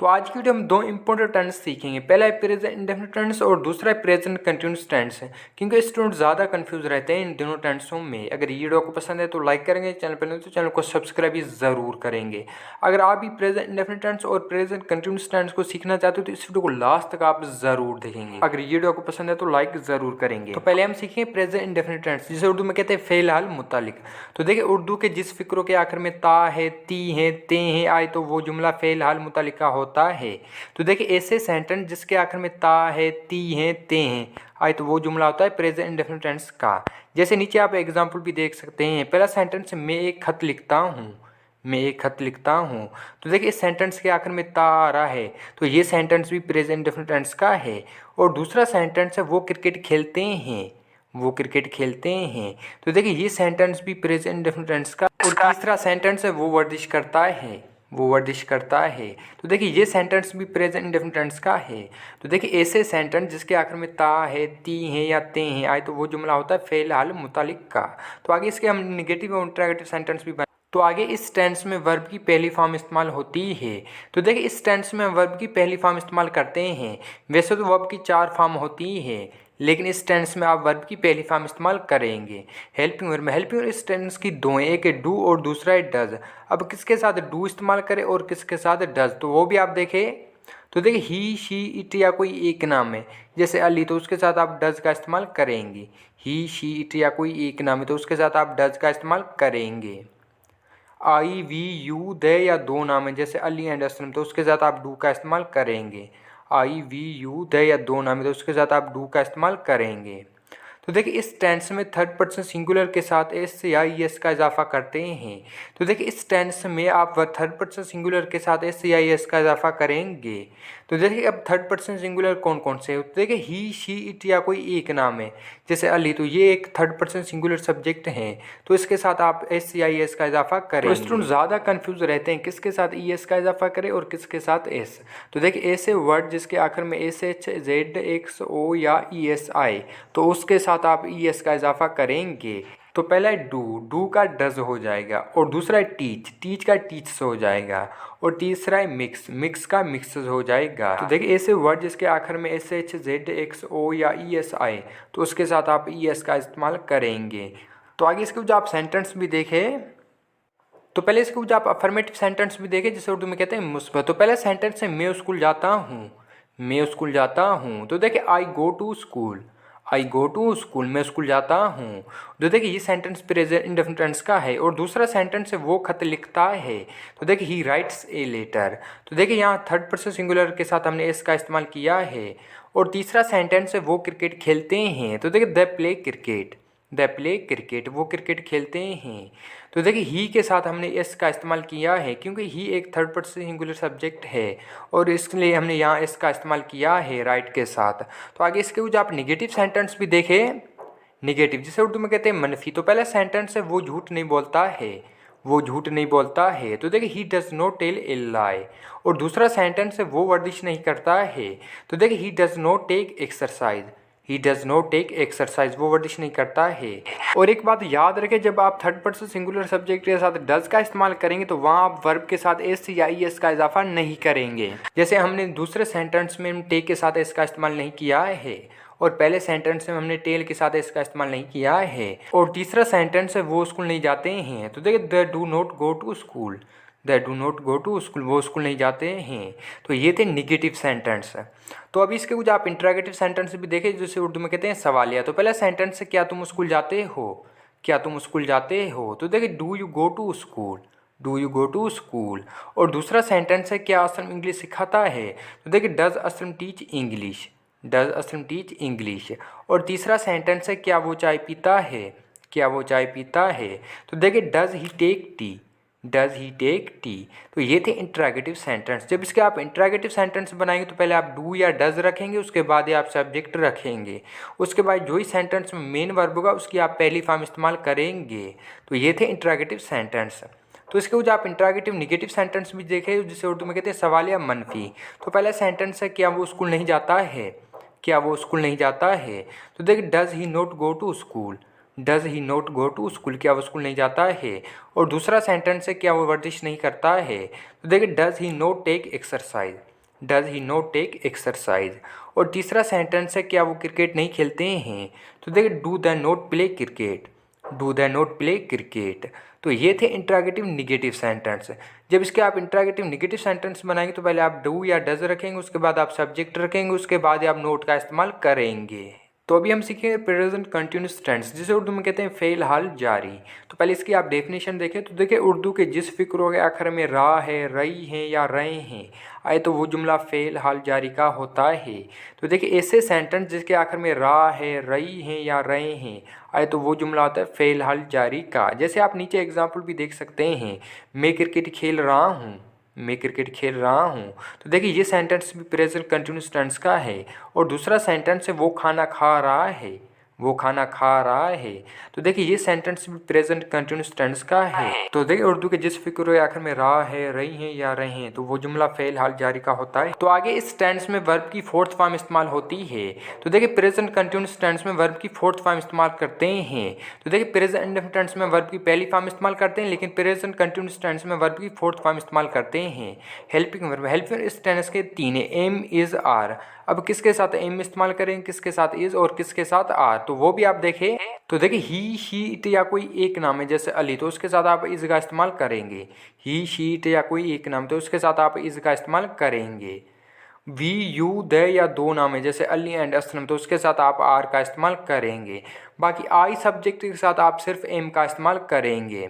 तो आज की वीडियो हम दो इंपॉर्टेंट टेंस सीखेंगे। पहला है प्रेजेंट इंडेफिनिट टेंस और दूसरा है प्रेजेंट कंटिन्यूअस टेंस। क्योंकि स्टूडेंट ज़्यादा कंफ्यूज रहते हैं इन दोनों टेंसों में। अगर ये वीडियो को पसंद है तो लाइक करेंगे, चैनल पर नहीं तो चैनल को सब्सक्राइब भी ज़रूर करेंगे। अगर आप भी प्रेजेंट इंडेफिनिट टेंस और प्रेजेंट कंटिन्यूअस टेंस को सीखना चाहते हो तो इस वीडियो को लास्ट तक आप ज़रूर देखेंगे। अगर ये वीडियो को पसंद है तो लाइक ज़रूर करेंगे। तो पहले हम सीखेंगे प्रेजेंट इंडेफिनिट टेंस, जिसे उर्दू में कहते हैं फ़िलहाल मुतालिक। तो देखिए उर्दू के जिस फिक्रों के आखिर में ता है, ती है, ते है आए तो वो जुमला फ़िलहाल मुतालिक का होता है। तो देखिए ऐसे सेंटेंस जिसके आखिर में ता है, ती है, ते हैं आए तो वो जुमला होता है प्रेजेंट इंडेफिनिट टेंस का। जैसे नीचे आप एग्जांपल भी देख सकते हैं। पहला सेंटेंस, मैं एक खत लिखता हूँ, मैं एक खत लिखता हूँ। तो देखिए इस सेंटेंस के आखिर में ता आ रहा है तो ये सेंटेंस भी प्रेजेंट इंडेफिनिट टेंस का है। और दूसरा सेंटेंस है वो क्रिकेट खेलते हैं, वो क्रिकेट खेलते हैं। तो देखिए ये सेंटेंस भी प्रेजेंट इंडेफिनिट टेंस का। और तीसरा सेंटेंस है वो वर्जिश करता है, वो वर्जिश करता है। तो देखिए ये सेंटेंस भी प्रेजेंट इंडेफिनिट टेंस का है। तो देखिए ऐसे सेंटेंस जिसके आखिर में ता है, ती है या ते हैं आए तो वो जुमला होता है फ़िलहाल मुतालिक का। तो आगे इसके हम नेगेटिव और इंटरोगेटिव सेंटेंस भी बना। तो आगे इस टेंस में वर्ब की पहली फॉर्म इस्तेमाल होती है। तो देखिए इस टेंस में वर्ब की पहली फॉर्म इस्तेमाल करते हैं। वैसे तो वर्ब की 4 फॉर्म होती है लेकिन इस टेंस में आप वर्ब की पहली फॉर्म इस्तेमाल करेंगे। हेल्पिंग वर्ब में हेल्पिंग वर्ब इस टेंस की दो हैं, एक है डू और दूसरा है डज। अब किसके साथ डू इस्तेमाल करें और किसके साथ डज, तो वो भी आप देखें। तो देखिए ही, शी, इट या कोई एक नाम है जैसे अली तो उसके साथ आप डज का इस्तेमाल करेंगे। ही, शी, इट या कोई एक नाम है तो उसके साथ आप डज का इस्तेमाल करेंगे। आई, वी, यू, दे या दो नाम है जैसे अली एंड असलम तो उसके साथ आप डू का इस्तेमाल करेंगे। आई, वी, यू, दे या दो नाम है तो उसके साथ आप डू का इस्तेमाल करेंगे। तो देखिए इस टेंस में थर्ड पर्सन सिंगुलर के साथ एस या एस का इजाफा करते हैं। तो देखिए इस टेंस में आप थर्ड पर्सन सिंगुलर के साथ एस या एस का इजाफा करेंगे। तो देखिए अब थर्ड पर्सन सिंगुलर कौन कौन से, तो देखिए ही, शी, इट या कोई एक नाम है जैसे अली तो ये एक थर्ड पर्सन सिंगुलर सब्जेक्ट है तो इसके साथ आप एस या एस का इजाफा करेंगे। तो स्टूडेंट ज़्यादा कंफ्यूज रहते हैं किसके साथ ई एस का इजाफा करें और किसके साथ एस। तो देखिए ऐसे वर्ड जिसके आखिर में एस, एच, जेड, एक्स, ओ या ई एस आए तो उसके साथ आप ई एस का इजाफा करेंगे। तो पहला है डू, डू का डज हो जाएगा। और दूसरा है टीच, टीच का टीच हो जाएगा। और तीसरा है मिक्स, मिक्स का मिक्सेस हो जाएगा। तो देखिए ऐसे वर्ड जिसके आखिर में एस, एच, जेड, एक्स, ओ या ई एस आए तो उसके साथ आप ई एस का इस्तेमाल करेंगे। तो आगे इसके जो आप सेंटेंस भी देखें तो पहले इसके जो आप अफर्मेटिव सेंटेंस भी देखें जिसे उर्दू में कहते हैं मुस्बत। तो पहला सेंटेंस है मैं स्कूल जाता हूँ, मैं स्कूल जाता हूँ। तो देखिए I go to school, I go to school, मैं स्कूल जाता हूँ। तो देखिए ये सेंटेंस प्रेजेंट इंडेफिनिट टेंस का है। और दूसरा सेंटेंस है वो खत लिखता है। तो देखिए ही राइट्स ए लेटर। तो देखिए यहाँ थर्ड पर्सन सिंगुलर के साथ हमने एस का इस्तेमाल किया है। और तीसरा सेंटेंस है वो क्रिकेट खेलते हैं। तो देखिए the play cricket, the play cricket, वो क्रिकेट खेलते हैं। तो देखिए ही के साथ हमने एस का इस्तेमाल किया है क्योंकि ही एक थर्ड पर्सन सिंगुलर सब्जेक्ट है और इसलिए हमने यहाँ एस का इस्तेमाल किया है राइट के साथ। तो आगे इसके कुछ आप निगेटिव सेंटेंस भी देखें। निगेटिव जिसे उर्दू में कहते हैं मनफी। तो पहला सेंटेंस है वो झूठ नहीं बोलता है, वो झूठ नहीं बोलता है। तो देखिए he does not tell a lie. और दूसरा सेंटेंस है वो वर्जिश नहीं करता है। तो देखिए he does not take exercise, he does not take exercise, वो वर्जिश नहीं करता है। और एक बात याद रखें जब आप थर्ड पर्सन सिंगुलर सब्जेक्ट के साथ डज का इस्तेमाल करेंगे तो वहाँ आप वर्ब के साथ एस या ई एस का इजाफा नहीं करेंगे। जैसे हमने दूसरे सेंटेंस में टेक के साथ एस का इस्तेमाल नहीं किया है और पहले सेंटेंस में हमने टेल के साथ इसका इस्तेमाल नहीं किया है। और तीसरा सेंटेंस है वो स्कूल नहीं जाते हैं। तो देखिए they do not go to school, they do not go to school, वो स्कूल नहीं जाते हैं। तो ये थे निगेटिव सेंटेंस। तो अभी इसके कुछ आप इंटरोगेटिव सेंटेंस भी देखें जिसे उर्दू में कहते हैं सवालिया। तो पहला सेंटेंस है क्या तुम स्कूल जाते हो, क्या तुम स्कूल जाते हो। तो देखिए do you go to school, do you go to school. और दूसरा सेंटेंस है क्या असलम इंग्लिश सिखाता है। तो देखिए does Aslam teach English, does Aslam teach English. और तीसरा सेंटेंस है क्या वो चाय पीता है, क्या वो चाय पीता है। तो देखिए does he take tea, does he take tea. तो ये थे इंटरोगेटिव सेंटेंस। जब इसके आप इंटरोगेटिव सेंटेंस बनाएंगे तो पहले आप डू या डज रखेंगे, उसके बाद ही आप सब्जेक्ट रखेंगे, उसके बाद जो ही सेंटेंस में मेन वर्ब होगा उसकी आप पहली फॉर्म इस्तेमाल करेंगे। तो ये थे इंटरोगेटिव सेंटेंस। तो इसके कुछ आप इंटरोगेटिव निगेटिव सेंटेंस भी देखें जिसे उर्दू में कहते हैं सवाल या मनफी। तो पहला सेंटेंस है क्या वो स्कूल नहीं जाता है, क्या वो स्कूल नहीं जाता है। तो देखिए does he not go to school, does he not go to school, क्या वो स्कूल नहीं जाता है। और दूसरा सेंटेंस है क्या वो वर्जिश नहीं करता है। तो देखिए does he not take exercise, does he not take exercise. और तीसरा सेंटेंस है क्या वो क्रिकेट नहीं खेलते हैं, तो देखिए do the not play cricket, do the not play cricket. तो ये थे इंट्रागेटिव निगेटिव सेंटेंस। जब इसके आप इंट्रागेटिव निगेटिव सेंटेंस बनाएंगे तो पहले आप डू या डज रखेंगे, उसके बाद आप सब्जेक्ट रखेंगे, उसके बाद आप नोट का इस्तेमाल करेंगे। तो अभी हम सीखेंगे प्रेजेंट कंटिन्यूस टेंस, जिसे उर्दू में कहते हैं फ़ेल हाल जारी। तो पहले इसकी आप डेफिनेशन देखें तो देखिए उर्दू के जिस फिक्र के आखिर में रा है, रही है या रहे हैं आए तो वो जुमला फ़ेल हाल जारी का होता है। तो देखिए ऐसे सेंटेंस जिसके आखिर में रा है, रही हैं या रहे हैं आए तो वो जुमला होता है फ़ेल हाल जारी का। जैसे आप नीचे एग्जाम्पल भी देख सकते हैं, मैं क्रिकेट खेल रहा हूँ, मैं क्रिकेट खेल रहा हूँ। तो देखिए ये सेंटेंस भी प्रेजेंट कंटिन्यूस टेंस का है। और दूसरा सेंटेंस है वो खाना खा रहा है, वो खाना खा रहा है। तो देखिए ये सेंटेंस भी प्रेजेंट कंटिन्यूस टेंस का है। तो देखिए उर्दू के जिस फिक्र के आखिर में रहा है, रही हैं या रहे हैं तो वो जुमला फ़ेल हाल जारी का होता है। तो आगे इस टेंस में वर्ब की फोर्थ फॉर्म इस्तेमाल होती है। तो देखिए प्रेजेंट कंटिन्यूस टेंस में वर्ब की फोर्थ फॉर्म इस्तेमाल करते हैं। तो देखिए प्रेजेंट इंडेफिनिट टेंस में वर्ब की पहली फॉर्म इस्तेमाल करते हैं, लेकिन प्रेजेंट कंटिन्यूस टेंस में वर्ब की फोर्थ फॉर्म इस्तेमाल करते हैं। हेल्पिंग वर्ब, हेल्पिंग इस टेंस के तीन है, एम इज आर। अब किसके साथ एम इस्तेमाल करेंगे, किसके साथ इज और किसके साथ आर, तो वो भी आप देखें। तो देखिए ही शी इट या कोई एक नाम है जैसे अली, तो उसके साथ आप इज का इस्तेमाल करेंगे। ही शी इट या कोई एक नाम तो उसके साथ आप इज का इस्तेमाल करेंगे। वी यू द या दो नाम है जैसे अली एंड असलम, तो उसके साथ आप आर का इस्तेमाल करेंगे। बाकी आई सब्जेक्ट के साथ आप सिर्फ एम का इस्तेमाल करेंगे।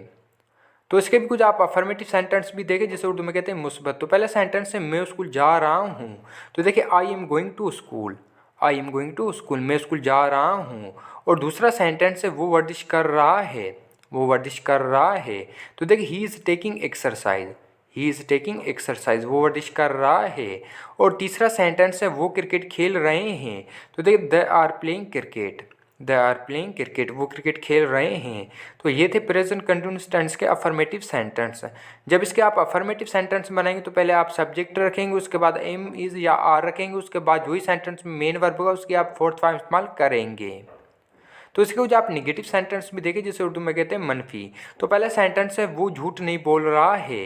तो इसके भी कुछ आप अफर्मेटिव सेंटेंस भी देखें जिसे उर्दू में कहते हैं मुस्बत। तो पहला सेंटेंस है मैं स्कूल जा रहा हूँ। तो देखिए I am going to school, I am going to school, मैं स्कूल जा रहा हूँ। और दूसरा सेंटेंस है वो वर्जिश कर रहा है, वो वर्जिश कर रहा है। तो देखिए he is taking exercise, he is taking exercise, वो वर्जिश कर रहा है। और तीसरा सेंटेंस है वो क्रिकेट खेल रहे हैं। तो देखिए they are playing cricket, they are playing cricket, वो क्रिकेट खेल रहे हैं। तो ये थे प्रेजेंट कंटिन्यूस टेंस के अफर्मेटिव सेंटेंस। जब इसके आप अफर्मेटिव सेंटेंस बनाएंगे तो पहले आप सब्जेक्ट रखेंगे, उसके बाद एम इज़ या आर रखेंगे, उसके बाद वही सेंटेंस में मेन वर्ब होगा उसकी आप फोर्थ फॉर्म इस्तेमाल करेंगे। तो इसके कुछ आप निगेटिव सेंटेंस भी देखें जिसे उर्दू में कहते हैं मनफी। तो पहला सेंटेंस है वो झूठ नहीं बोल रहा है,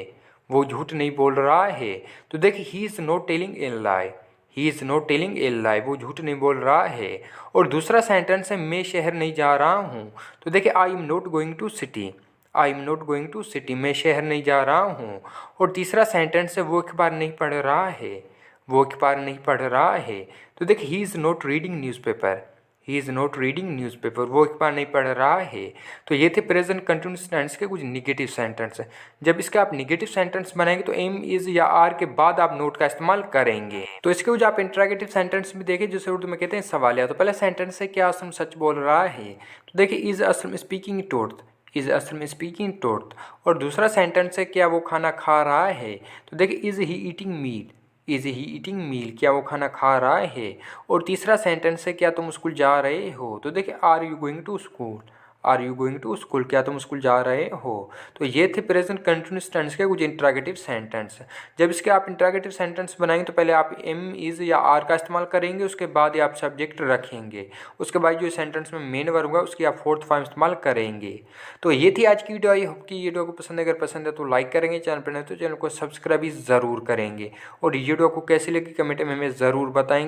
वो झूठ नहीं बोल रहा है। तो देखिए he is not telling a lie, he is not telling a lie, वो झूठ नहीं बोल रहा है। और दूसरा सेंटेंस है मैं शहर नहीं जा रहा हूँ। तो देखिए I am not going to city, I am not going to city, मैं शहर नहीं जा रहा हूँ। और तीसरा सेंटेंस है वो अखबार नहीं पढ़ रहा है, वो अखबार नहीं पढ़ रहा है। तो देखिए he is not reading newspaper, he is not reading newspaper, वो अखबार नहीं पढ़ रहा है। तो ये थे प्रेजेंट कंटिन्यूस टेंस के कुछ निगेटिव सेंटेंस। जब इसके आप निगेटिव सेंटेंस बनाएंगे तो एम इज़ या आर के बाद आप नोट का इस्तेमाल करेंगे। तो इसके कुछ आप इंट्रागेटिव सेंटेंस भी देखें जिसे उर्दू में कहते हैं सवालिया। तो पहला सेंटेंस है क्या असलम सच बोल रहा है। तो देखिए is Aslam speaking truth, is Aslam speaking truth. और दूसरा सेंटेंस है क्या वो खाना खा रहा है। तो देखिए is he eating meat, is he eating meal, क्या वो खाना खा रहा है। और तीसरा सेंटेंस है क्या तुम स्कूल जा रहे हो। तो देखिए are you going to school, are you going to school, क्या तुम स्कूल जा रहे हो। तो ये थे प्रेजेंट कंटिन्यूस टेंस के कुछ इंट्रागेटिव सेंटेंस। जब इसके आप इंट्रागेटिव सेंटेंस बनाएंगे तो पहले आप एम इज़ या आर का इस्तेमाल करेंगे, उसके बाद ही आप सब्जेक्ट रखेंगे, उसके बाद जो सेंटेंस में मेन वर्ब होगा उसकी आप फोर्थ फॉर्म इस्तेमाल करेंगे। तो ये थी आज की वीडियो। आई होप कि ये वीडियो को पसंद है, अगर पसंद है तो लाइक करेंगे, चैनल पर नहीं तो चैनल को सब्सक्राइब भी ज़रूर करेंगे। और ये वीडियो को कैसी लगी कमेंट में हमें ज़रूर बताएंगे।